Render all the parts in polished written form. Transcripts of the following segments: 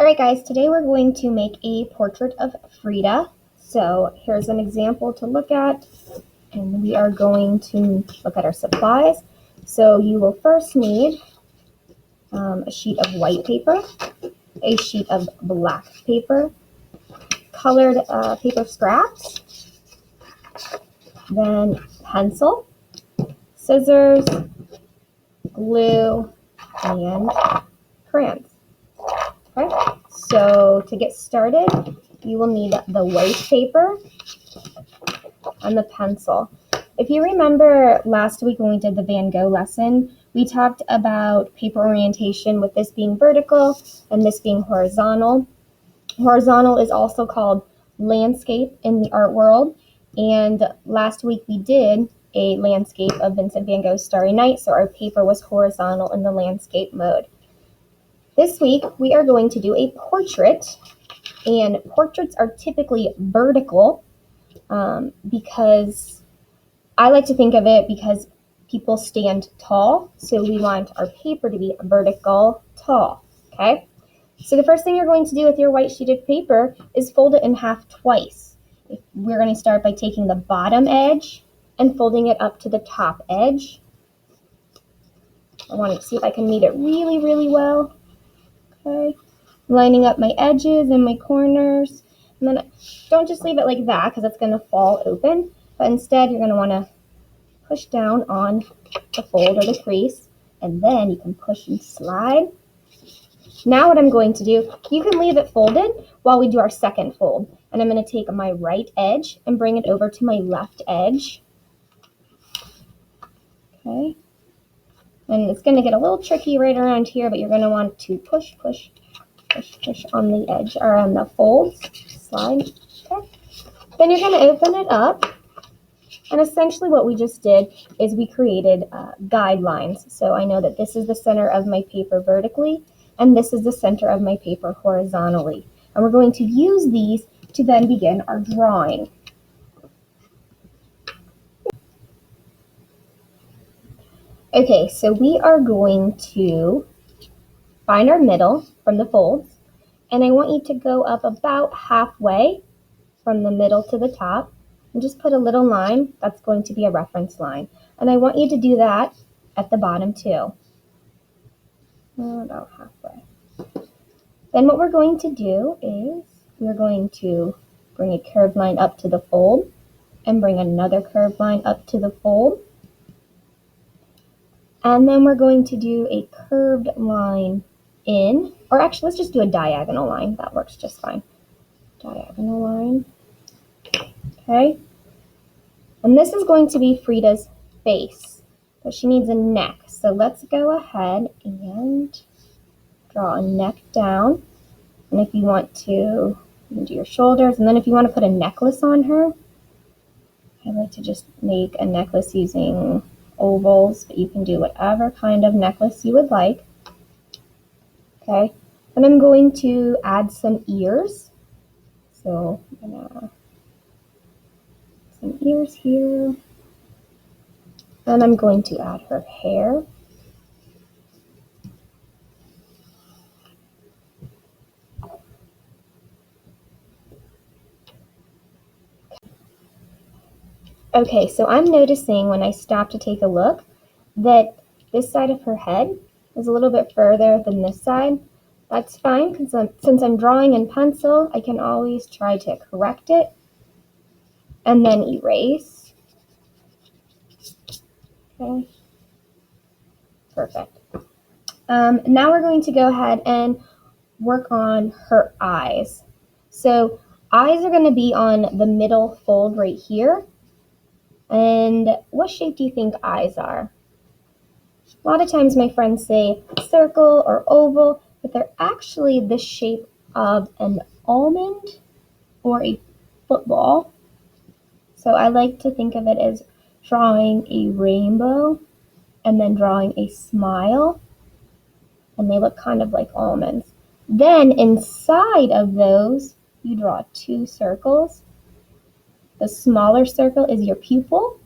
Alright guys, today we're going to make a portrait of Frida. So here's an example to look at, and we are going to look at our supplies. So you will first need a sheet of white paper, a sheet of black paper, colored paper scraps, then pencil, scissors, glue, and crayons. Okay, so to get started, you will need the white paper and the pencil. If you remember last week when we did the Van Gogh lesson, we talked about paper orientation with this being vertical and this being horizontal. Horizontal is also called landscape in the art world, and last week we did a landscape of Vincent van Gogh's Starry Night, so our paper was horizontal in the landscape mode. This week, we are going to do a portrait, and portraits are typically vertical because I like to think of it because people stand tall, so we want our paper to be vertical tall, okay? So the first thing you're going to do with your white sheet of paper is fold it in half twice. We're going to start by taking the bottom edge and folding it up to the top edge. I want to see if I can meet it really, really well. Okay, lining up my edges and my corners, and then don't just leave it like that because it's going to fall open, but instead you're going to want to push down on the fold or the crease, and then you can push and slide. Now what I'm going to do, you can leave it folded while we do our second fold, and I'm going to take my right edge and bring it over to my left edge. Okay, and it's going to get a little tricky right around here, but you're going to want to push on the edge or on the folds, slide. Okay. Then you're going to open it up, and essentially what we just did is we created guidelines. So I know that this is the center of my paper vertically, and this is the center of my paper horizontally. And we're going to use these to then begin our drawing. Okay, so we are going to find our middle from the folds, and I want you to go up about halfway from the middle to the top and just put a little line. That's going to be a reference line. And I want you to do that at the bottom too. About halfway. Then what we're going to do is we're going to bring a curved line up to the fold and bring another curved line up to the fold. And then we're going to do a curved line in, or actually let's just do a diagonal line. That works just fine. Diagonal line. Okay. And this is going to be Frida's face, but she needs a neck. So let's go ahead and draw a neck down. And if you want to, you can do your shoulders. And then if you want to put a necklace on her, I like to just make a necklace using ovals, but you can do whatever kind of necklace you would like. Okay, and I'm going to add some ears. So I'm gonna some ears here. And I'm going to add her hair. Okay, so I'm noticing when I stop to take a look that this side of her head is a little bit further than this side. That's fine, because since I'm drawing in pencil, I can always try to correct it and then erase. Okay, perfect. Now we're going to go ahead and work on her eyes. So eyes are going to be on the middle fold right here. And what shape do you think eyes are? A lot of times my friends say circle or oval, but they're actually the shape of an almond or a football. So I like to think of it as drawing a rainbow and then drawing a smile, and they look kind of like almonds. Then inside of those, you draw two circles. The smaller circle is your pupil,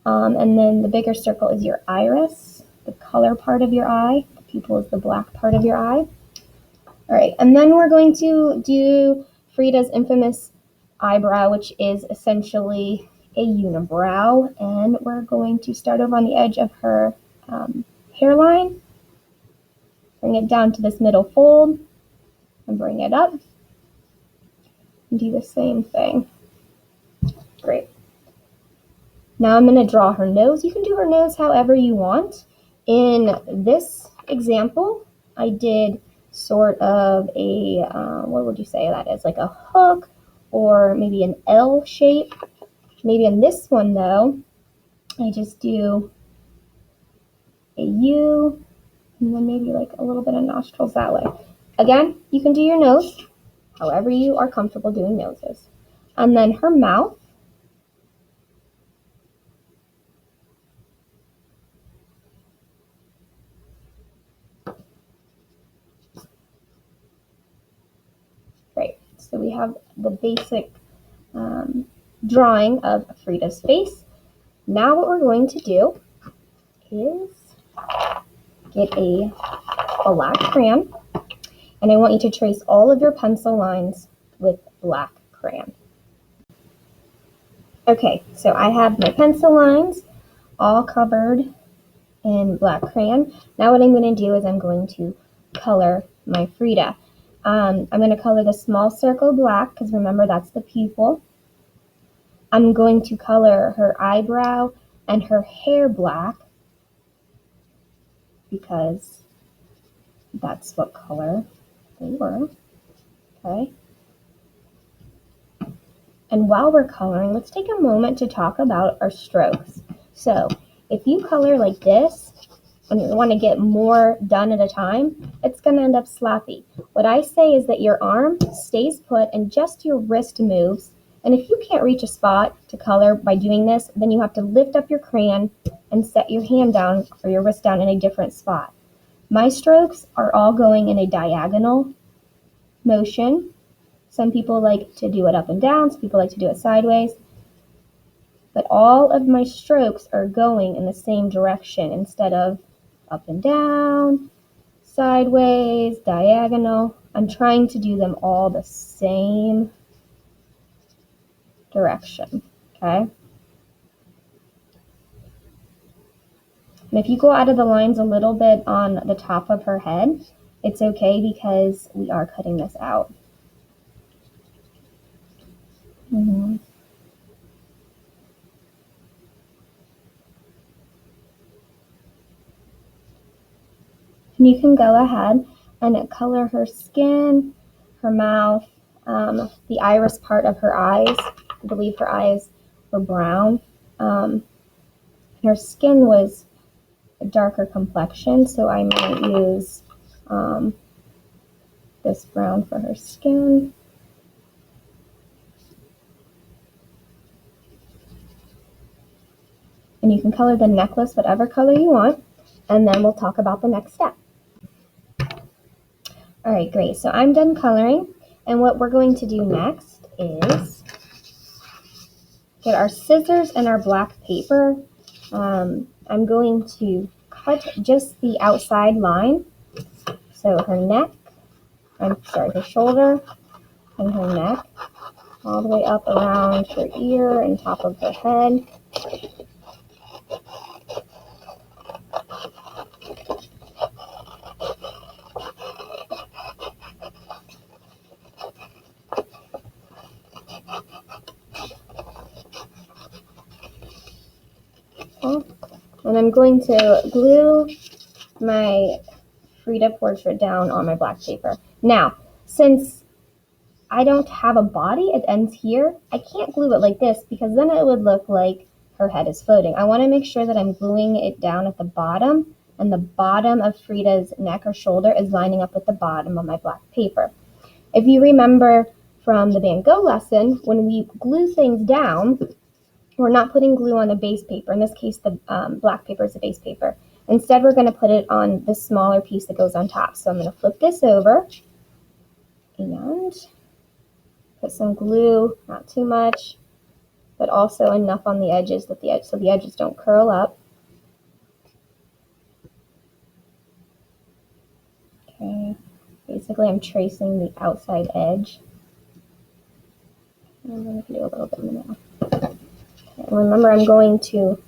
and then the bigger circle is your iris, the color part of your eye. The pupil is the black part of your eye. All right, and then we're going to do Frida's infamous eyebrow, which is essentially a unibrow, and we're going to start over on the edge of her hairline, bring it down to this middle fold, and bring it up, and do the same thing. Great. Now I'm going to draw her nose. You can do her nose however you want. In this example, I did sort of a, what would you say that is, like a hook or maybe an L shape. Maybe in this one, though, I just do a U and then maybe like a little bit of nostrils that way. Again, you can do your nose however you are comfortable doing noses. And then her mouth. Great. So we have the basic drawing of Frida's face. Now what we're going to do is get a black crayon, and I want you to trace all of your pencil lines with black crayon. Okay, so I have my pencil lines all covered in black crayon. Now what I'm going to do is I'm going to color my Frida. I'm going to color the small circle black, because remember that's the pupil. I'm going to color her eyebrow and her hair black, because that's what color they were. Okay. And while we're coloring, let's take a moment to talk about our strokes. So if you color like this, and you want to get more done at a time, it's going to end up sloppy. What I say is that your arm stays put and just your wrist moves. And if you can't reach a spot to color by doing this, then you have to lift up your crayon and set your hand down or your wrist down in a different spot. My strokes are all going in a diagonal motion. Some people like to do it up and down, some people like to do it sideways. But all of my strokes are going in the same direction instead of up and down, sideways, diagonal. I'm trying to do them all the same direction, okay? And if you go out of the lines a little bit on the top of her head, it's okay because we are cutting this out. And you can go ahead and color her skin, her mouth, the iris part of her eyes. I believe her eyes were brown. Her skin was a darker complexion, so I might use this brown for her skin. And you can color the necklace whatever color you want, and then we'll talk about the next step. All right, great. So I'm done coloring, and what we're going to do next is get our scissors and our black paper. I'm going to cut just the outside line, so her neck, her shoulder and her neck, all the way up around her ear and top of her head. And I'm going to glue my Frida portrait down on my black paper. Now, since I don't have a body, it ends here, I can't glue it like this because then it would look like her head is floating. I want to make sure that I'm gluing it down at the bottom, and the bottom of Frida's neck or shoulder is lining up with the bottom of my black paper. If you remember from the Van Gogh lesson, when we glue things down, we're not putting glue on the base paper. In this case, the black paper is the base paper. Instead, we're going to put it on the smaller piece that goes on top. So I'm going to flip this over and put some glue, not too much, but also enough on the edges so the edges don't curl up. Okay. Basically, I'm tracing the outside edge. I'm going to do a little bit in the middle. Okay, and remember, I'm going to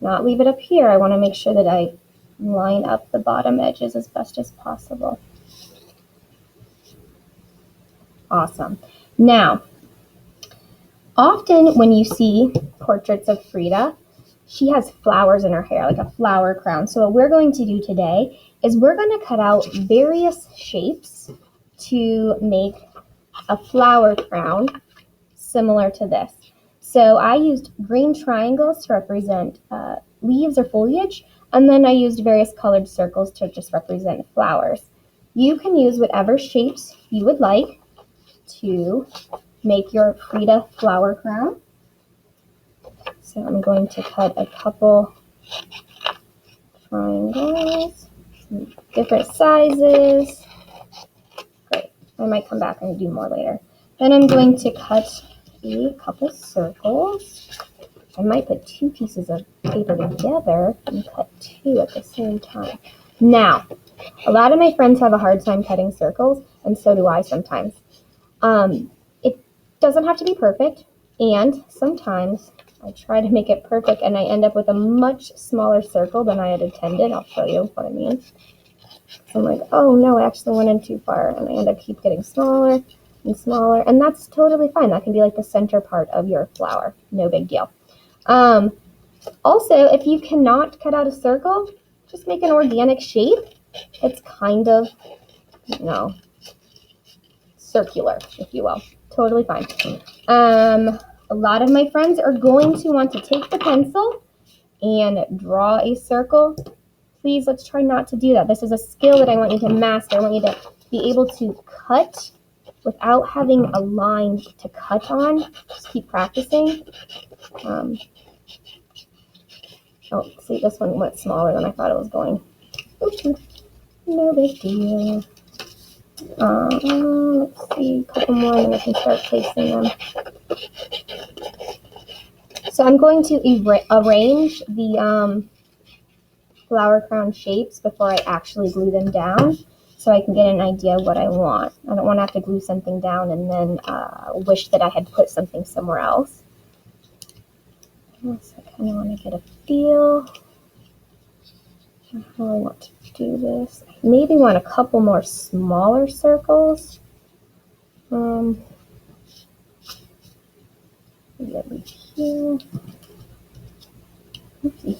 not leave it up here. I want to make sure that I line up the bottom edges as best as possible. Awesome. Now, often when you see portraits of Frida, she has flowers in her hair, like a flower crown. So what we're going to do today is we're going to cut out various shapes to make a flower crown similar to this. So I used green triangles to represent leaves or foliage, and then I used various colored circles to just represent flowers. You can use whatever shapes you would like to make your Frida flower crown. So I'm going to cut a couple triangles, different sizes. Great. I might come back and do more later. Then I'm going to cut a couple circles. I might put two pieces of paper together and cut two at the same time. Now, a lot of my friends have a hard time cutting circles, and so do I sometimes. It doesn't have to be perfect, and sometimes I try to make it perfect and I end up with a much smaller circle than I had intended. I'll show you what I mean. So I'm like, oh no, I actually went in too far, and I end up keep getting smaller and smaller, and that's totally fine. That can be like the center part of your flower. No big deal. Also, if you cannot cut out a circle, just make an organic shape. It's kind of, circular, if you will. Totally fine. A lot of my friends are going to want to take the pencil and draw a circle. Please, let's try not to do that. This is a skill that I want you to master. I want you to be able to cut without having a line to cut on. Just keep practicing. Oh, see, this one went smaller than I thought it was going. Oops, no big deal. Let's see, a couple more, and then I can start placing them. So I'm going to arrange the flower crown shapes before I actually glue them down, so I can get an idea of what I want. I don't want to have to glue something down and then wish that I had put something somewhere else. So I kind of want to get a feel of how I want to do this. I maybe want a couple more smaller circles. Maybe over here. Oopsie.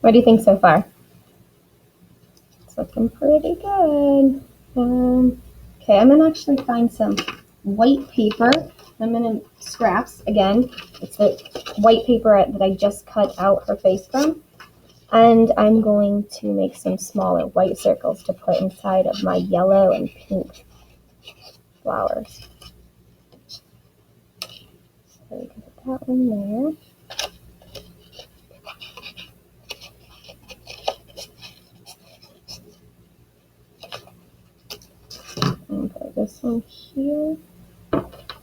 What do you think so far? It's looking pretty good. Okay, I'm gonna actually find some white paper. I'm gonna scraps again. It's the white paper that I just cut out her face from. And I'm going to make some smaller white circles to put inside of my yellow and pink flowers. So we can put that one there. And put this one here.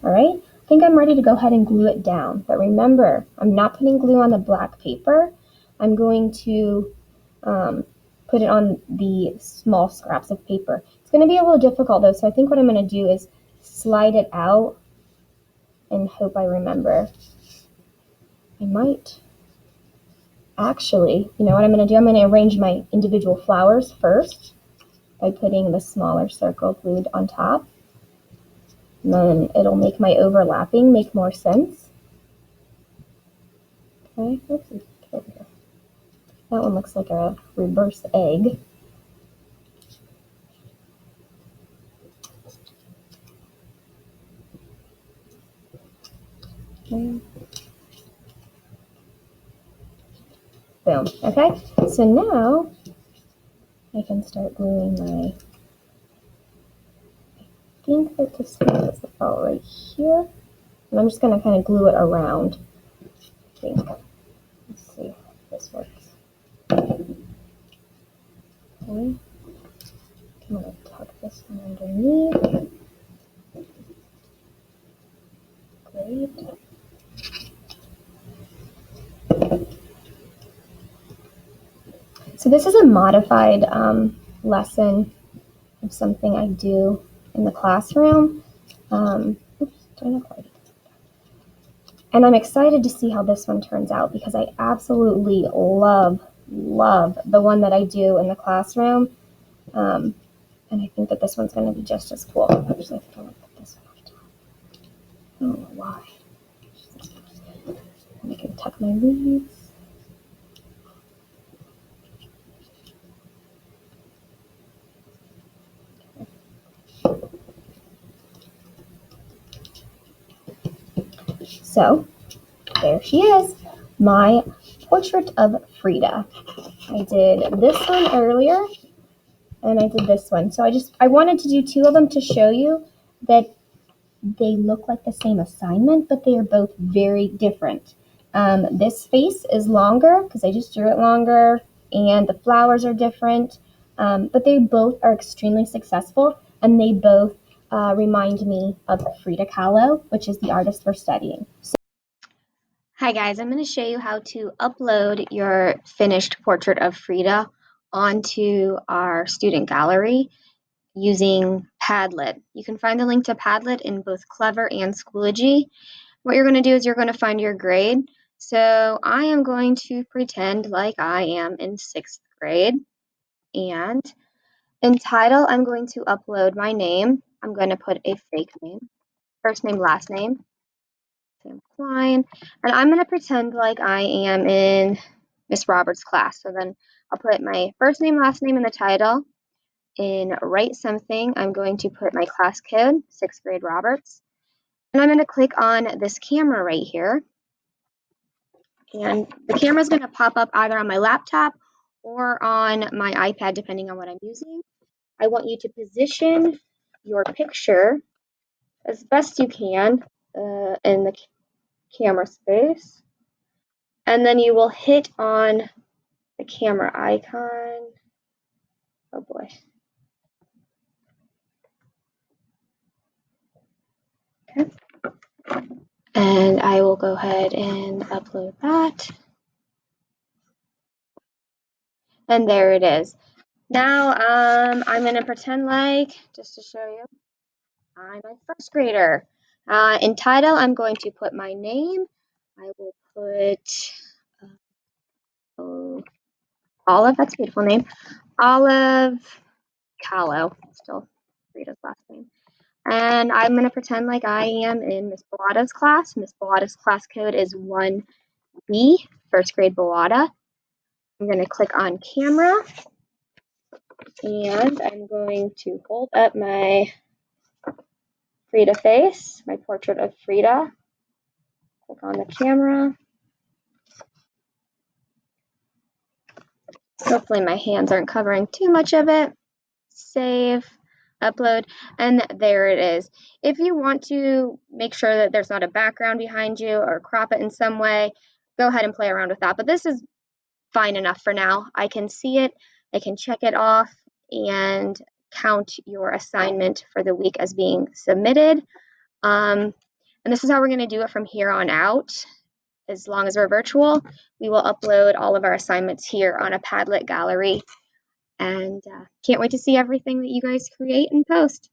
All right, I think I'm ready to go ahead and glue it down. But remember, I'm not putting glue on the black paper. I'm going to put it on the small scraps of paper. It's going to be a little difficult though, so I think what I'm going to do is slide it out and hope I remember. I might actually, you know what I'm going to do? I'm going to arrange my individual flowers first by putting the smaller circle glued on top. And then it'll make my overlapping make more sense. Okay, let's see. Over here. That one looks like a reverse egg. Okay. Boom. Okay, so now I can start gluing my, I think that this one is about right here. And I'm just going to kind of glue it around, I think. Let's see if this works. Okay. I'm going to tuck this one underneath. Great. So this is a modified lesson of something I do in the classroom. And I'm excited to see how this one turns out because I absolutely love the one that I do in the classroom. And I think that this one's going to be just as cool. Actually, I think I'm going to put this one on top. I don't know why. And I can tuck my leaves. So, there she is, my portrait of Frida. I did this one earlier, and I did this one. So I wanted to do two of them to show you that they look like the same assignment, but they are both very different. This face is longer because I just drew it longer, and the flowers are different, but they both are extremely successful, and they both remind me of Frida Kahlo, which is the artist we're studying. Hi guys, I'm going to show you how to upload your finished portrait of Frida onto our student gallery using Padlet. You can find the link to Padlet in both Clever and Schoology. What you're going to do is you're going to find your grade. So I am going to pretend like I am in 6th grade. And in title, I'm going to upload my name. I'm going to put a fake name, first name, last name. Sam Klein, and I'm going to pretend like I am in Miss Roberts' class. So then I'll put my first name, last name in the title. In Write Something, I'm going to put my class code, 6th grade Roberts. And I'm going to click on this camera right here. And the camera is going to pop up either on my laptop or on my iPad, depending on what I'm using. I want you to position your picture as best you can in the camera space. And then you will hit on the camera icon. Oh boy. Okay. And I will go ahead and upload that. And there it is. Now I'm going to pretend like, just to show you, I'm a 1st grader. In title, I'm going to put my name. I will put Olive, that's a beautiful name. Olive Kahlo, still Frida's last name. And I'm going to pretend like I am in Miss Bellata's class. Miss Bellata's class code is 1B, 1st grade Bellata. I'm going to click on camera, and I'm going to hold up my Frida face, my portrait of Frida. Click on the camera. Hopefully my hands aren't covering too much of it. Save, upload, and there it is. If you want to make sure that there's not a background behind you or crop it in some way, go ahead and play around with that. But this is fine enough for now. I can see it, I can check it off, and count your assignment for the week as being submitted. And this is how we're going to do it from here on out. As long as we're virtual, we will upload all of our assignments here on a Padlet gallery. And can't wait to see everything that you guys create and post.